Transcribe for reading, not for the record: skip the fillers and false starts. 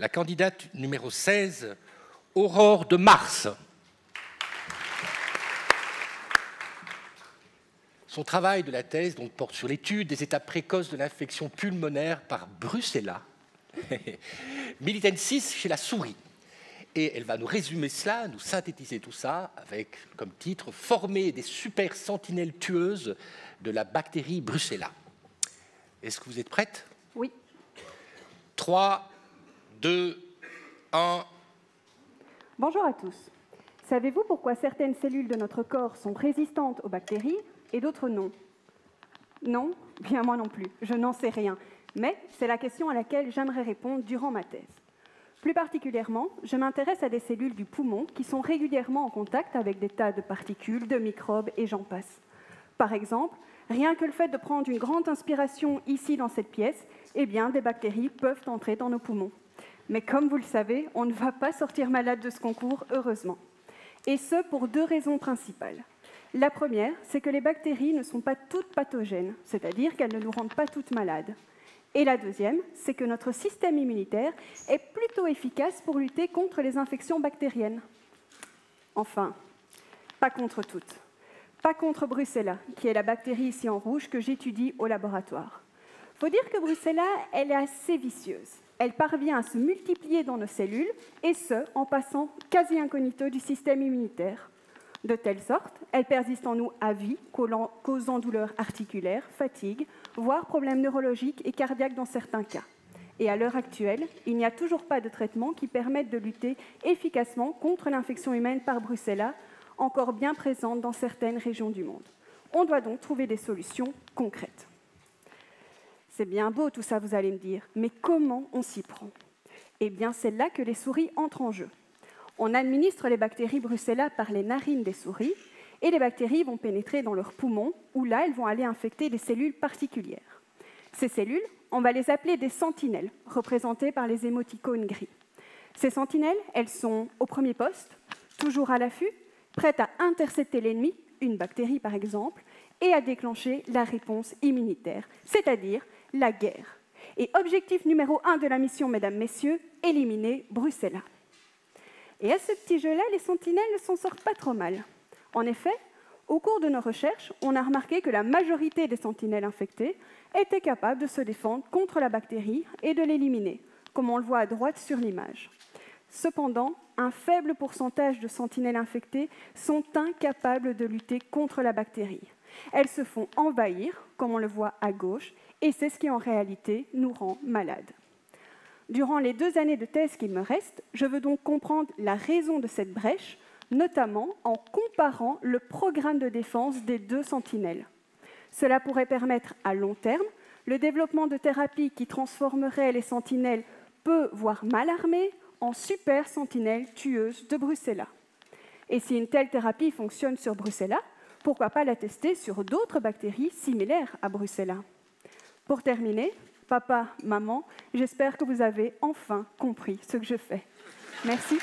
la candidate numéro 16, Aurore de Mars. Son travail de la thèse donc, porte sur l'étude des étapes précoces de l'infection pulmonaire par Brucella militensis chez la souris. Et elle va nous résumer cela, nous synthétiser tout ça avec comme titre « Former des super sentinelles tueuses de la bactérie Brucella ». Est-ce que vous êtes prête? Oui. 3, 2, 1. Bonjour à tous. Savez-vous pourquoi certaines cellules de notre corps sont résistantes aux bactéries et d'autres non? Non? Bien moi non plus, je n'en sais rien. Mais c'est la question à laquelle j'aimerais répondre durant ma thèse. Plus particulièrement, je m'intéresse à des cellules du poumon qui sont régulièrement en contact avec des tas de particules, de microbes et j'en passe. Par exemple, rien que le fait de prendre une grande inspiration ici dans cette pièce, eh bien, des bactéries peuvent entrer dans nos poumons. Mais comme vous le savez, on ne va pas sortir malade de ce concours, heureusement. Et ce, pour 2 raisons principales. La première, c'est que les bactéries ne sont pas toutes pathogènes, c'est-à-dire qu'elles ne nous rendent pas toutes malades. Et la deuxième, c'est que notre système immunitaire est plutôt efficace pour lutter contre les infections bactériennes. Enfin, pas contre toutes. Pas contre Brucella, qui est la bactérie ici en rouge que j'étudie au laboratoire. Faut dire que Brucella, elle est assez vicieuse. Elle parvient à se multiplier dans nos cellules, et ce, en passant quasi incognito du système immunitaire. De telle sorte, elle persiste en nous à vie, causant douleurs articulaires, fatigue, voire problèmes neurologiques et cardiaques dans certains cas. Et à l'heure actuelle, il n'y a toujours pas de traitement qui permette de lutter efficacement contre l'infection humaine par Brucella, encore bien présente dans certaines régions du monde. On doit donc trouver des solutions concrètes. C'est bien beau tout ça, vous allez me dire, mais comment on s'y prend? Eh bien, c'est là que les souris entrent en jeu. On administre les bactéries Brucella par les narines des souris et les bactéries vont pénétrer dans leurs poumons où là, elles vont aller infecter des cellules particulières. Ces cellules, on va les appeler des sentinelles, représentées par les émoticônes gris. Ces sentinelles, elles sont au premier poste, toujours à l'affût, prêtes à intercepter l'ennemi, une bactérie par exemple, et à déclencher la réponse immunitaire, c'est-à-dire la guerre. Et objectif numéro 1 de la mission, mesdames, messieurs, éliminer Brucella. Et à ce petit jeu-là, les sentinelles ne s'en sortent pas trop mal. En effet, au cours de nos recherches, on a remarqué que la majorité des sentinelles infectées étaient capables de se défendre contre la bactérie et de l'éliminer, comme on le voit à droite sur l'image. Cependant, un faible pourcentage de sentinelles infectées sont incapables de lutter contre la bactérie. Elles se font envahir, comme on le voit à gauche, et c'est ce qui en réalité nous rend malades. Durant les 2 années de thèse qu'il me reste, je veux donc comprendre la raison de cette brèche, notamment en comparant le programme de défense des 2 sentinelles. Cela pourrait permettre à long terme le développement de thérapies qui transformeraient les sentinelles peu, voire mal armées, en super sentinelles tueuses de Brucella. Et si une telle thérapie fonctionne sur Brucella, pourquoi pas la tester sur d'autres bactéries similaires à Brucella? Pour terminer, papa, maman, j'espère que vous avez enfin compris ce que je fais. Merci.